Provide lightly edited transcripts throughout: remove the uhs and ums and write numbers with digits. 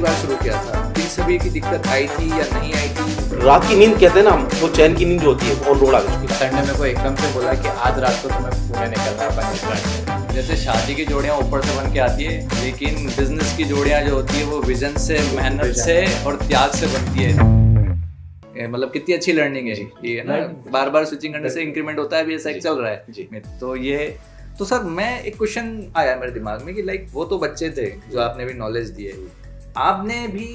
पहली बार शुरू किया था, इन सभी की दिक्कत आई थी या नहीं आई थी? रात की नींद कहते हैं ना हम, वो चैन की नींद जो होती है ऑन रोड आ गई। संडे मेरे को एकदम से बोला कि आज रात को तुम्हें पुणे निकलना है अपने फ्रेंड। जैसे शादी की जोड़ियाँ ऊपर से बन के आती है, लेकिन बिजनेस की जोड़ियाँ जो होती है वो विजन से, मेहनत से और त्याग से बनती है। मतलब कितनी अच्छी लर्निंग है ये, है ना? बार बार स्विचिंग करने से इंक्रीमेंट होता है, अभी ऐसा चल रहा है। तो ये तो सर, मैं एक क्वेश्चन आया मेरे दिमाग में कि लाइक वो तो बच्चे थे जो आपने भी नॉलेज दी है, आपने भी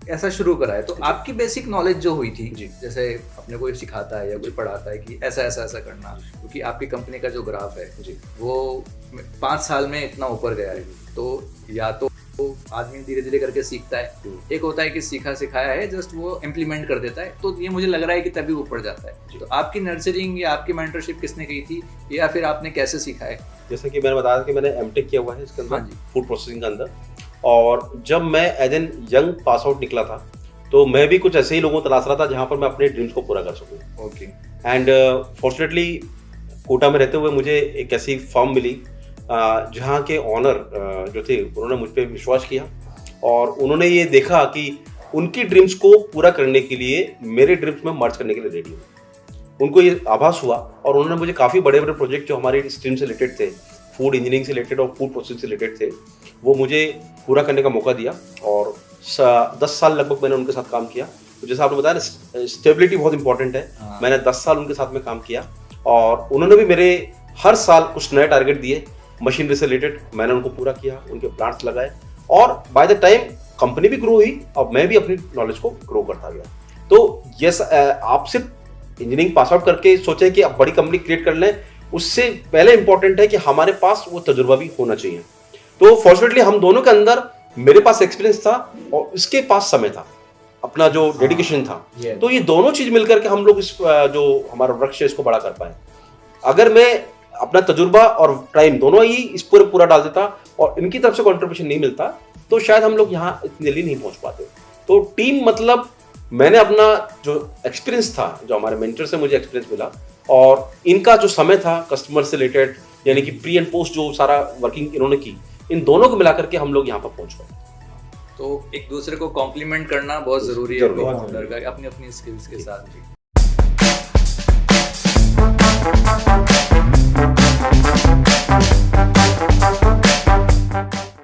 ऐसा शुरू करा है, तो आपकी बेसिक नॉलेज जो हुई थी, जैसे अपने कोई सिखाता है या कोई पढ़ाता है कि ऐसा ऐसा ऐसा करना, क्योंकि आपकी कंपनी का जो ग्राफ है वो 5 साल में इतना ऊपर गया है, तो या तो आदमी धीरे धीरे करके सीखता है, एक होता है कि सीखा सिखाया है, जस्ट वो इम्प्लीमेंट कर देता है, तो ये मुझे लग रहा है कि तभी ऊपर जाता है। तो आपकी नर्सरिंग या आपकी मेंटरशिप किसने की थी, या फिर आपने कैसे सीखा है? जैसे कि मैंने बताया कि मैंने एमटेक किया हुआ है इसके अंदर, फूड प्रोसेसिंग के अंदर, और जब मैं as an young pass out निकला था तो मैं भी कुछ ऐसे ही लोगों को तलाश रहा था जहाँ पर मैं अपने ड्रीम्स को पूरा कर सकूँ। ओके। एंड फॉर्चुनेटली कोटा में रहते हुए मुझे एक ऐसी फर्म मिली जहाँ के ऑनर जो थे उन्होंने मुझ पर विश्वास किया, और उन्होंने ये देखा कि उनकी ड्रीम्स को पूरा करने के लिए मेरे ड्रीम्स में मर्ज करने के लिए रेडी हूँ। उनको ये आभास हुआ और उन्होंने मुझे काफ़ी बड़े बड़े प्रोजेक्ट जो हमारी स्ट्रीम से रिलेटेड थे, फूड इंजीनियरिंग से रिलेटेड और फूड प्रोसेसिंग से रिलेटेड थे, वो मुझे पूरा करने का मौका दिया, और 10 साल लगभग मैंने उनके साथ काम किया। तो जैसा आपने बताया ना, स्टेबिलिटी बहुत इंपॉर्टेंट है। मैंने 10 साल उनके साथ में काम किया, और उन्होंने भी मेरे हर साल कुछ नए टारगेट दिए मशीनरी से रिलेटेड, मैंने उनको पूरा किया, उनके प्लांट्स लगाए, और बाय द टाइम कंपनी भी ग्रो हुई और मैं भी अपनी नॉलेज को ग्रो करता गया। तो यस, आप सिर्फ इंजीनियरिंग पास आउट करके सोचे कि अब बड़ी कंपनी क्रिएट कर लें, उससे पहले इंपॉर्टेंट है कि हमारे पास वो तजुर्बा भी होना चाहिए। तो फॉर्चुनेटली हम दोनों के अंदर, मेरे पास एक्सपीरियंस था और इसके पास समय था, अपना जो डेडिकेशन था, तो ये दोनों चीज मिलकर के हम लोग इस जो हमारा वृक्ष है इसको बड़ा कर पाए। अगर मैं अपना तजुर्बा और टाइम दोनों ही इस पर पूरा डाल देता और इनकी तरफ से कंट्रीब्यूशन नहीं मिलता, तो शायद हम लोग यहाँ इतनी जल्दी नहीं पहुंच पाते। तो टीम मतलब मैंने अपना जो एक्सपीरियंस था, जो हमारे मेंटर से मुझे एक्सपीरियंस मिला, और इनका जो समय था कस्टमर से रिलेटेड, यानी कि प्री एंड पोस्ट जो सारा वर्किंग इन्होंने की, इन दोनों को मिला करके हम लोग यहाँ पर पहुंच गए। तो एक दूसरे को कॉम्प्लीमेंट करना बहुत जरूरी है अपनी अपनी स्किल्स के साथ।